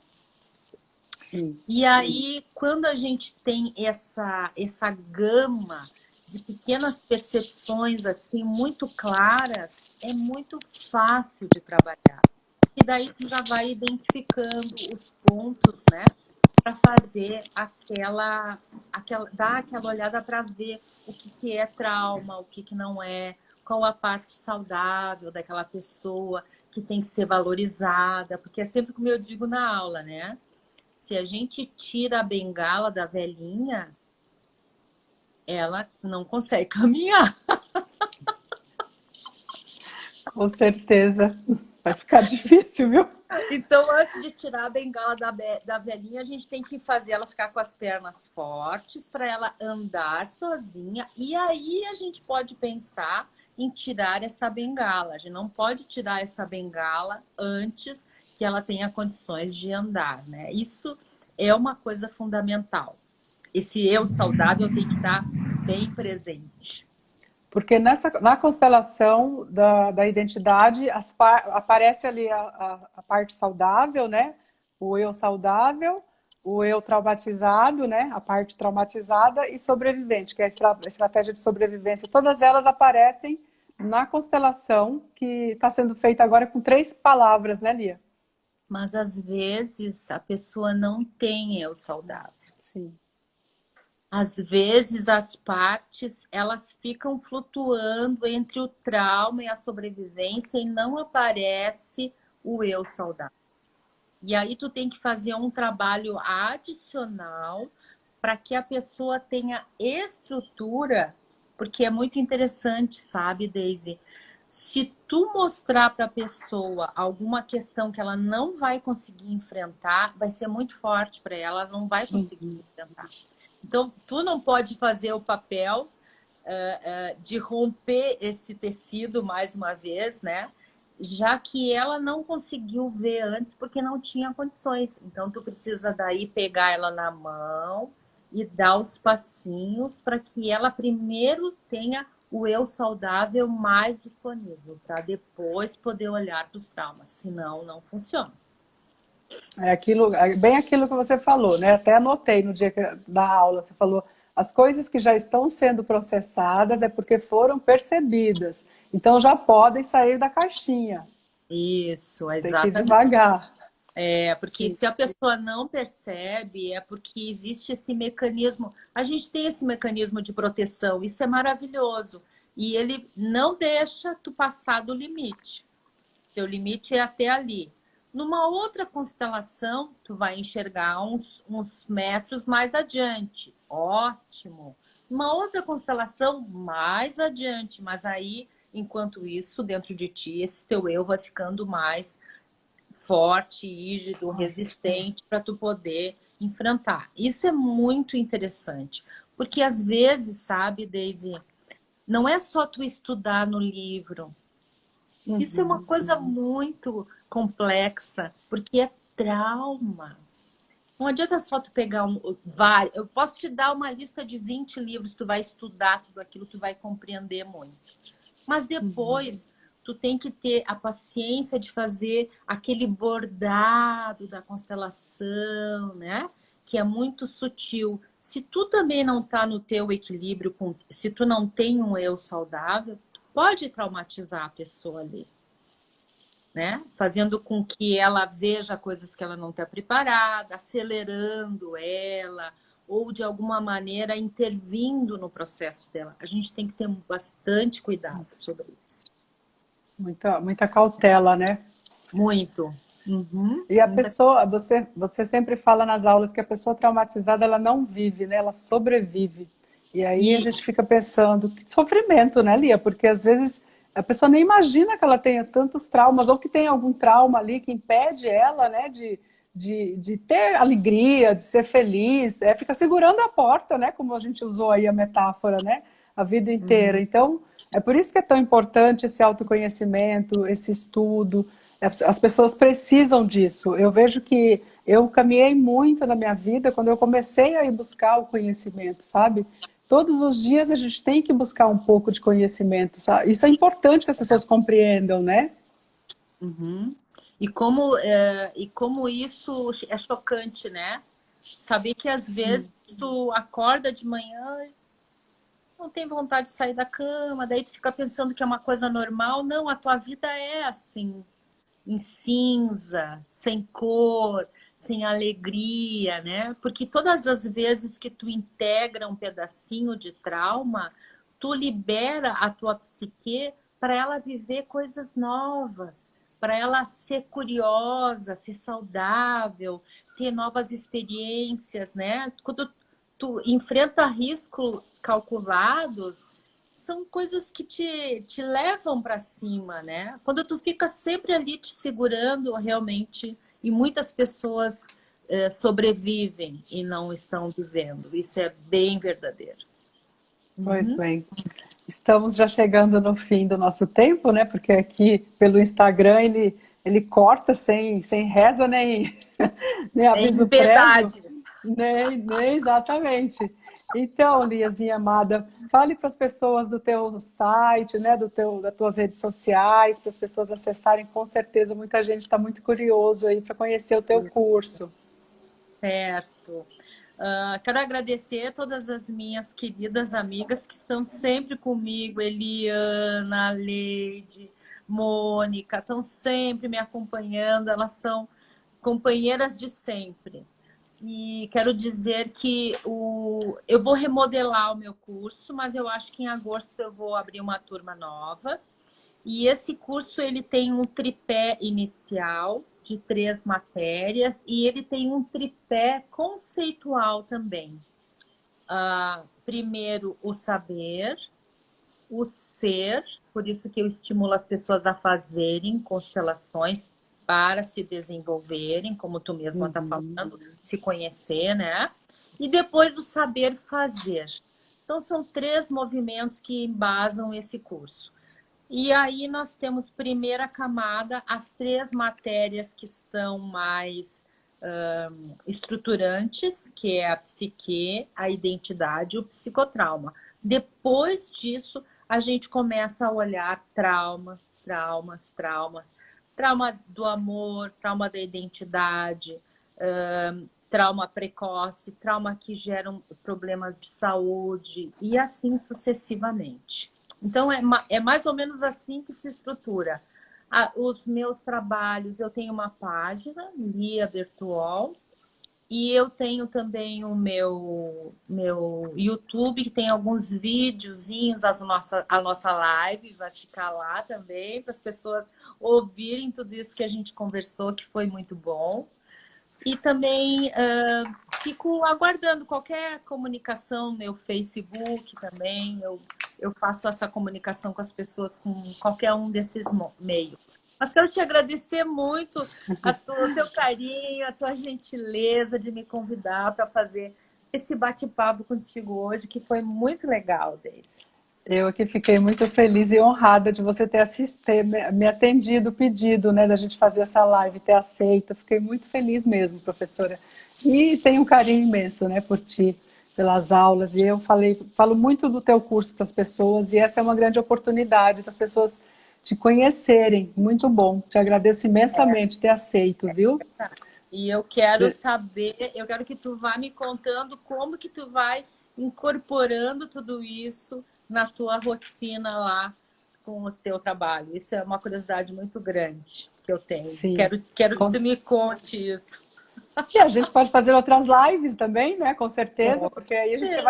Sim. E aí, quando a gente tem essa gama de pequenas percepções assim muito claras, é muito fácil de trabalhar. E daí tu já vai identificando os pontos, né? Para fazer dar aquela olhada para ver o que é trauma, o que não é, qual a parte saudável daquela pessoa que tem que ser valorizada, porque é sempre como eu digo na aula, né? Se a gente tira a bengala da velhinha, ela não consegue caminhar. Com certeza. Vai ficar difícil, viu? Então, antes de tirar a bengala da velhinha, a gente tem que fazer ela ficar com as pernas fortes para ela andar sozinha. E aí a gente pode pensar em tirar essa bengala. A gente não pode tirar essa bengala antes que ela tenha condições de andar, né? Isso é uma coisa fundamental. Esse eu saudável tem que estar bem presente. Porque na constelação da identidade aparece ali a parte saudável, né? O eu saudável, o eu traumatizado, né? A parte traumatizada e sobrevivente, que é a estratégia de sobrevivência. Todas elas aparecem na constelação que está sendo feita agora com 3 palavras, né, Lia? Mas às vezes a pessoa não tem eu saudável. Sim. Às vezes as partes, elas ficam flutuando entre o trauma e a sobrevivência e não aparece o eu saudável. E aí tu tem que fazer um trabalho adicional para que a pessoa tenha estrutura, porque é muito interessante, sabe, Daisy? Se tu mostrar para a pessoa alguma questão que ela não vai conseguir enfrentar, vai ser muito forte para ela, ela não vai conseguir enfrentar. Então, tu não pode fazer o papel de romper esse tecido mais uma vez, né? Já que ela não conseguiu ver antes porque não tinha condições. Então, tu precisa daí pegar ela na mão e dar os passinhos para que ela primeiro tenha o eu saudável mais disponível, para depois poder olhar para os traumas. Senão, não funciona. É aquilo, é bem aquilo que você falou, né? Até anotei no dia da aula, você falou, as coisas que já estão sendo processadas é porque foram percebidas. Então já podem sair da caixinha. Isso, Tem que ir exatamente. devagar. É, porque Sim. se a pessoa não percebe, é porque existe esse mecanismo. A gente tem esse mecanismo de proteção, isso é maravilhoso. E ele não deixa tu passar do limite. Teu limite é até ali. Numa outra constelação, tu vai enxergar uns metros mais adiante. Ótimo. Uma outra constelação mais adiante, mas aí, enquanto isso, dentro de ti, esse teu eu vai ficando mais forte, rígido, resistente para tu poder enfrentar. Isso é muito interessante, porque às vezes, sabe, Daisy, não é só tu estudar no livro. Isso é uma coisa muito complexa, porque é trauma. Não adianta só tu pegar vários. Eu posso te dar uma lista de 20 livros, tu vai estudar tudo aquilo, tu vai compreender muito. Mas depois tu tem que ter a paciência de fazer aquele bordado da constelação, né? Que é muito sutil. Se tu também não tá no teu equilíbrio, se tu não tem um eu saudável, pode traumatizar a pessoa ali, né? Fazendo com que ela veja coisas que ela não está preparada, acelerando ela, ou de alguma maneira intervindo no processo dela. A gente tem que ter bastante cuidado sobre isso. Muita cautela, né? Muito. Uhum. E a Muita... pessoa, você sempre fala nas aulas que a pessoa traumatizada, ela não vive, né? Ela sobrevive. E aí a E gente fica pensando, que sofrimento, né, Lia? Porque às vezes a pessoa nem imagina que ela tenha tantos traumas, ou que tem algum trauma ali que impede ela, né, de ter alegria, de ser feliz. É, fica segurando a porta, né? Como a gente usou aí a metáfora, né? A vida inteira. uhum. Então, é por isso que é tão importante esse autoconhecimento, esse estudo. As pessoas precisam disso. Eu vejo que eu caminhei muito na minha vida quando eu comecei a ir buscar o conhecimento, sabe? Todos os dias a gente tem que buscar um pouco de conhecimento, sabe? Isso é importante que as pessoas compreendam, né? Uhum. E como isso é chocante, né? Saber que às vezes tu acorda de manhã não tem vontade de sair da cama, daí tu fica pensando que é uma coisa normal. Não, a tua vida é assim, em cinza, sem cor, sem alegria, né? Porque todas as vezes que tu integra um pedacinho de trauma, tu libera a tua psique para ela viver coisas novas, para ela ser curiosa, ser saudável, ter novas experiências, né? Quando tu enfrenta riscos calculados, são coisas que te levam para cima, né? Quando tu fica sempre ali te segurando, realmente, e muitas pessoas sobrevivem e não estão vivendo. Isso é bem verdadeiro. Pois Uhum. bem. Estamos já chegando no fim do nosso tempo, né? Porque aqui pelo Instagram ele corta sem reza nem Em aviso prévio. piedade. Nem exatamente. Então, Liazinha amada, fale para as pessoas do teu site, né, das tuas redes sociais, para as pessoas acessarem, com certeza muita gente está muito curioso aí para conhecer o teu curso. Certo. Quero agradecer a todas as minhas queridas amigas que estão sempre comigo, Eliana, Leide, Mônica, estão sempre me acompanhando, elas são companheiras de sempre. E quero dizer que eu vou remodelar o meu curso, mas eu acho que em agosto eu vou abrir uma turma nova. E esse curso ele tem um tripé inicial de 3 matérias e ele tem um tripé conceitual também. Primeiro, o saber, o ser, por isso que eu estimulo as pessoas a fazerem constelações para se desenvolverem, como tu mesma está falando, se conhecer, né? E depois o saber fazer. Então, são 3 movimentos que embasam esse curso. E aí nós temos primeira camada, as 3 matérias que estão mais estruturantes, que é a psique, a identidade e o psicotrauma. Depois disso, a gente começa a olhar traumas, traumas, traumas. Trauma do amor, trauma da identidade, trauma precoce, trauma que geram problemas de saúde e assim sucessivamente. Então, é mais ou menos assim que se estrutura. Os meus trabalhos, eu tenho uma página, Lia Bertuol, e eu tenho também o meu YouTube, que tem alguns videozinhos, a nossa live vai ficar lá também, para as pessoas ouvirem tudo isso que a gente conversou, que foi muito bom. E também fico aguardando qualquer comunicação no meu Facebook também. Eu faço essa comunicação com as pessoas com qualquer um desses meios. Mas quero te agradecer muito o teu carinho, a tua gentileza de me convidar para fazer esse bate-papo contigo hoje, que foi muito legal, Deise. Eu aqui fiquei muito feliz e honrada de você ter me atendido o pedido, né, da gente fazer essa live, ter aceito. Fiquei muito feliz mesmo, professora. E tenho um carinho imenso, né, por ti, pelas aulas. E eu falo muito do teu curso para as pessoas e essa é uma grande oportunidade das pessoas te conhecerem. Muito bom. Te agradeço imensamente ter aceito, viu? E eu quero saber, eu quero que tu vá me contando como que tu vai incorporando tudo isso na tua rotina lá com o teu trabalho. Isso é uma curiosidade muito grande que eu tenho. Sim. Quero que tu me conte isso. E a gente pode fazer outras lives também, né? Com certeza, porque aí a gente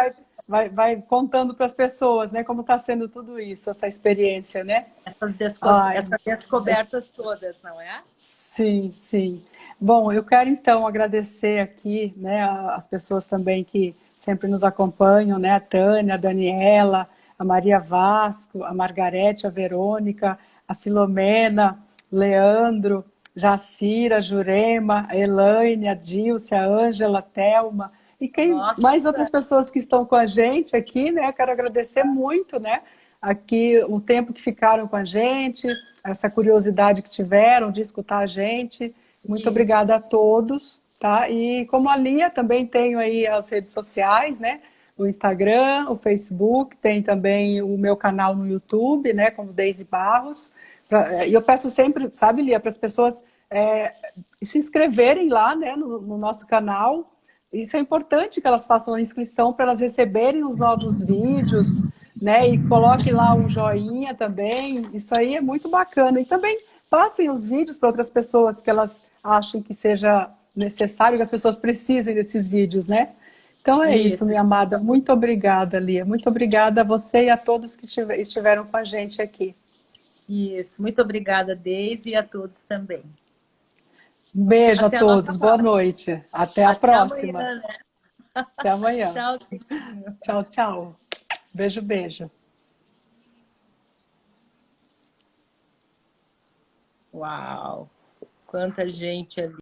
vai contando para as pessoas, né? Como está sendo tudo isso, essa experiência, né? Essas descobertas todas, não é? Sim, sim. Bom, eu quero então agradecer aqui, né, as pessoas também que sempre nos acompanham, né? A Tânia, a Daniela, a Maria Vasco, a Margarete, a Verônica, a Filomena, Leandro, Jacira, a Jurema, a Elaine, a Dilce, a Ângela, a Thelma, e mais outras pessoas que estão com a gente aqui, né? Quero agradecer muito, né? Aqui o tempo que ficaram com a gente, essa curiosidade que tiveram de escutar a gente. Muito obrigada a todos, tá? E como a Lia, também tenho aí as redes sociais, né? O Instagram, o Facebook, tem também o meu canal no YouTube, né? Como Deise Barros. E eu peço sempre, sabe, Lia, para as pessoas se inscreverem lá, né? No nosso canal. Isso é importante que elas façam a inscrição para elas receberem os novos vídeos, né? E coloque lá um joinha também. Isso aí é muito bacana. E também passem os vídeos para outras pessoas que elas achem que seja necessário, que as pessoas precisem desses vídeos, né? Então é isso, minha amada. Muito obrigada, Lia. Muito obrigada a você e a todos que estiveram com a gente aqui. Isso. Muito obrigada, Deise, e a todos também. Um beijo a todos. Boa noite. Até a próxima. Amanhã, né? Até amanhã. Tchau. Tchau, tchau. Beijo, beijo. Uau! Quanta gente ali.